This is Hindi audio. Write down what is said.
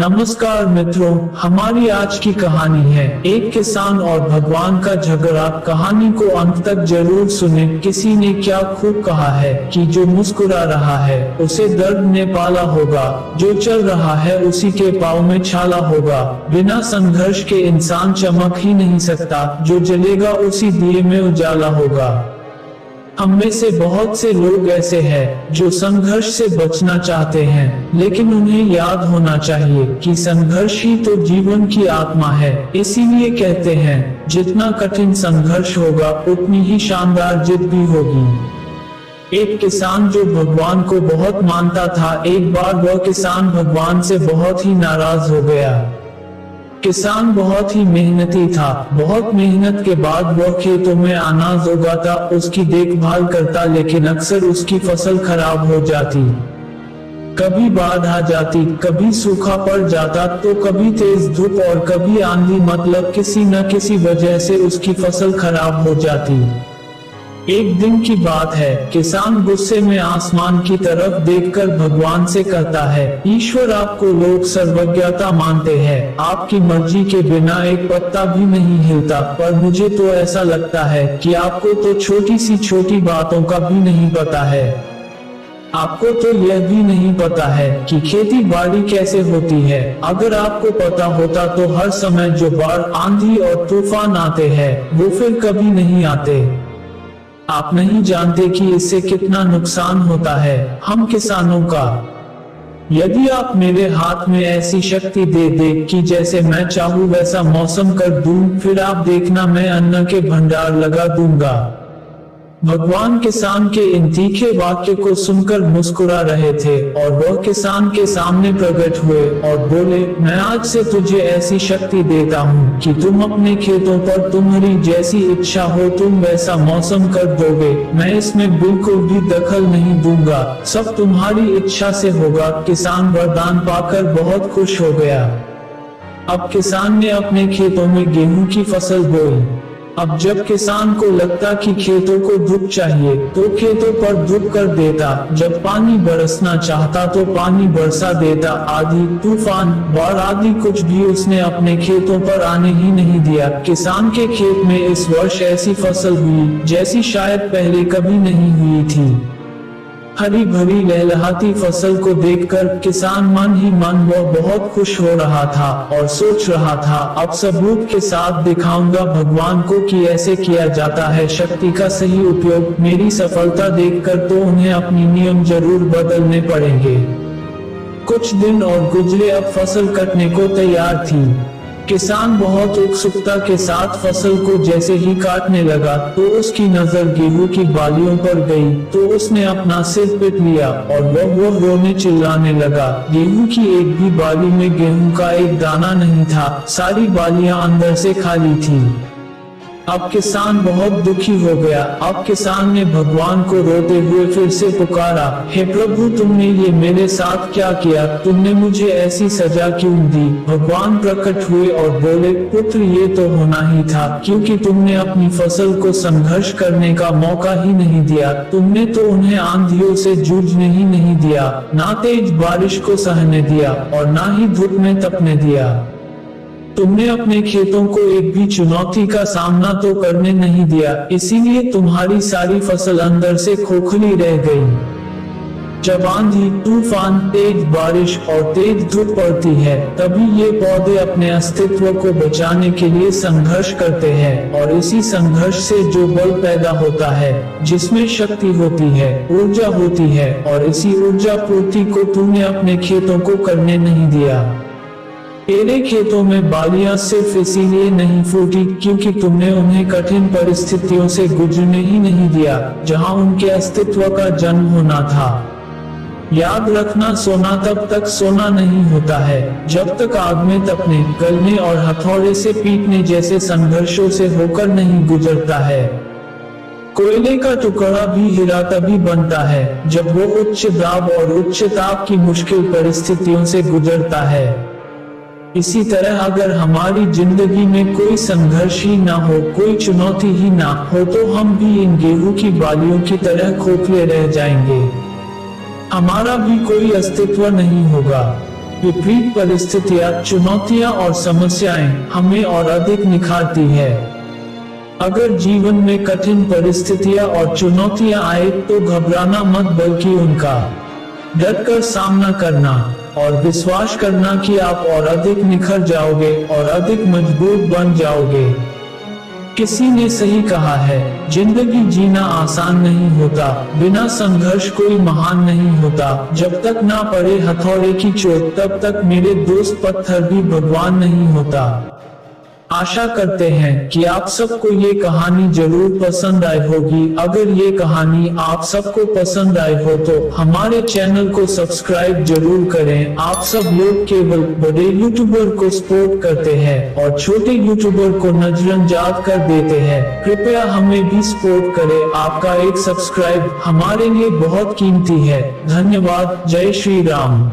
नमस्कार मित्रों, हमारी आज की कहानी है एक किसान और भगवान का झगड़ा। कहानी को अंत तक जरूर सुने। किसी ने क्या खूब कहा है कि जो मुस्कुरा रहा है उसे दर्द ने पाला होगा, जो चल रहा है उसी के पाँव में छाला होगा। बिना संघर्ष के इंसान चमक ही नहीं सकता, जो जलेगा उसी दिए में उजाला होगा। हम में से बहुत से लोग ऐसे हैं जो संघर्ष से बचना चाहते हैं, लेकिन उन्हें याद होना चाहिए कि संघर्ष ही तो जीवन की आत्मा है। इसीलिए कहते हैं, जितना कठिन संघर्ष होगा उतनी ही शानदार जीत भी होगी। एक किसान जो भगवान को बहुत मानता था, एक बार वह किसान भगवान से बहुत ही नाराज हो गया। किसान बहुत ही मेहनती था। बहुत मेहनत के बाद वह खेतों में अनाज उगाता, उसकी देखभाल करता, लेकिन अक्सर उसकी फसल खराब हो जाती। कभी बाढ़ आ जाती, कभी सूखा पड़ जाता, तो कभी तेज धूप और कभी आंधी, मतलब किसी न किसी वजह से उसकी फसल खराब हो जाती। एक दिन की बात है, किसान गुस्से में आसमान की तरफ देखकर भगवान से कहता है, ईश्वर, आपको लोग सर्वज्ञता मानते हैं, आपकी मर्जी के बिना एक पत्ता भी नहीं हिलता, पर मुझे तो ऐसा लगता है कि आपको तो छोटी सी छोटी बातों का भी नहीं पता है। आपको तो यह भी नहीं पता है कि खेती बाड़ी कैसे होती है। अगर आपको पता होता तो हर समय जो बाढ़, आंधी और तूफान आते हैं वो फिर कभी नहीं आते। आप नहीं जानते कि इससे कितना नुकसान होता है हम किसानों का। यदि आप मेरे हाथ में ऐसी शक्ति दे दे कि जैसे मैं चाहूँ वैसा मौसम कर दूं, फिर आप देखना मैं अन्न के भंडार लगा दूंगा। भगवान किसान के इन तीखे वाक्य को सुनकर मुस्कुरा रहे थे और वह किसान के सामने प्रकट हुए और बोले, मैं आज से तुझे ऐसी शक्ति देता हूँ कि तुम अपने खेतों पर तुम्हारी जैसी इच्छा हो तुम वैसा मौसम कर दोगे। मैं इसमें बिल्कुल भी दखल नहीं दूंगा, सब तुम्हारी इच्छा से होगा। किसान वरदान पाकर बहुत खुश हो गया। अब किसान ने अपने खेतों में गेहूं की फसल बोई। अब जब किसान को लगता कि खेतों को धूप चाहिए तो खेतों पर धूप कर देता, जब पानी बरसना चाहता तो पानी बरसा देता। आंधी, तूफान, बाढ़ आदि कुछ भी उसने अपने खेतों पर आने ही नहीं दिया। किसान के खेत में इस वर्ष ऐसी फसल हुई जैसी शायद पहले कभी नहीं हुई थी। हरी भरी लहलहाती फसल को देखकर किसान मन ही मन वह बहुत खुश हो रहा था और सोच रहा था, अब सबूत के साथ दिखाऊंगा भगवान को कि ऐसे किया जाता है शक्ति का सही उपयोग। मेरी सफलता देखकर तो उन्हें अपनी नियम जरूर बदलने पड़ेंगे। कुछ दिन और गुजरे, अब फसल कटने को तैयार थी। किसान बहुत उत्सुकता के साथ फसल को जैसे ही काटने लगा तो उसकी नजर गेहूं की बालियों पर गई, तो उसने अपना सिर पीट लिया और वह रोने चिल्लाने लगा। गेहूं की एक भी बाली में गेहूं का एक दाना नहीं था, सारी बालियां अंदर से खाली थी। अब किसान बहुत दुखी हो गया। अब किसान ने भगवान को रोते हुए फिर से पुकारा, हे प्रभु, तुमने ये मेरे साथ क्या किया? तुमने मुझे ऐसी सजा क्यों दी? भगवान प्रकट हुए और बोले, पुत्र, ये तो होना ही था, क्योंकि तुमने अपनी फसल को संघर्ष करने का मौका ही नहीं दिया। तुमने तो उन्हें आंधियों से जूझने ही नहीं दिया, ना तेज बारिश को सहने दिया और ना ही धूप में तपने दिया। तुमने अपने खेतों को एक भी चुनौती का सामना तो करने नहीं दिया, इसीलिए तुम्हारी सारी फसल अंदर से खोखली रह गई। जब आंधी, तूफान, तेज बारिश और तेज धूप पड़ती है, तभी ये पौधे अपने अस्तित्व को बचाने के लिए संघर्ष करते हैं और इसी संघर्ष से जो बल पैदा होता है, जिसमें शक्ति होती है, ऊर्जा होती है, और इसी ऊर्जा पूर्ति को तुमने अपने खेतों को करने नहीं दिया। तेरे खेतों में बालियां सिर्फ इसीलिए नहीं फूटी क्योंकि तुमने उन्हें कठिन परिस्थितियों से गुजरने ही नहीं दिया, जहां उनके अस्तित्व का जन्म होना था। याद रखना, सोना तब तक सोना नहीं होता है जब तक आग में तपने, गलने और हथौड़े से पीटने जैसे संघर्षों से होकर नहीं गुजरता है। कोयले का टुकड़ा भी हीरा तभी बनता है जब वो उच्च दाब और उच्च ताप की मुश्किल परिस्थितियों से गुजरता है। इसी तरह अगर हमारी जिंदगी में कोई संघर्ष ही ना हो, कोई चुनौती ही ना हो, तो हम भी इन गेहूं की बालियों की तरह खोखले रह जाएंगे। हमारा भी कोई अस्तित्व नहीं होगा। विपरीत परिस्थितियां, चुनौतियां और समस्याएं हमें और अधिक निखारती है। अगर जीवन में कठिन परिस्थितियां और चुनौतियां आए तो घबराना मत, बल्कि उनका डट कर सामना करना और विश्वास करना कि आप और अधिक निखर जाओगे और अधिक मजबूत बन जाओगे। किसी ने सही कहा है, जिंदगी जीना आसान नहीं होता, बिना संघर्ष कोई महान नहीं होता। जब तक ना पड़े हथौड़े की चोट, तब तक मेरे दोस्त पत्थर भी भगवान नहीं होता। आशा करते हैं कि आप सबको ये कहानी जरूर पसंद आई होगी। अगर ये कहानी आप सबको पसंद आई हो तो हमारे चैनल को सब्सक्राइब जरूर करें। आप सब लोग केवल बड़े यूट्यूबर को सपोर्ट करते हैं और छोटे यूट्यूबर को नजरअंदाज कर देते हैं। कृपया हमें भी सपोर्ट करें। आपका एक सब्सक्राइब हमारे लिए बहुत कीमती है। धन्यवाद। जय श्री राम।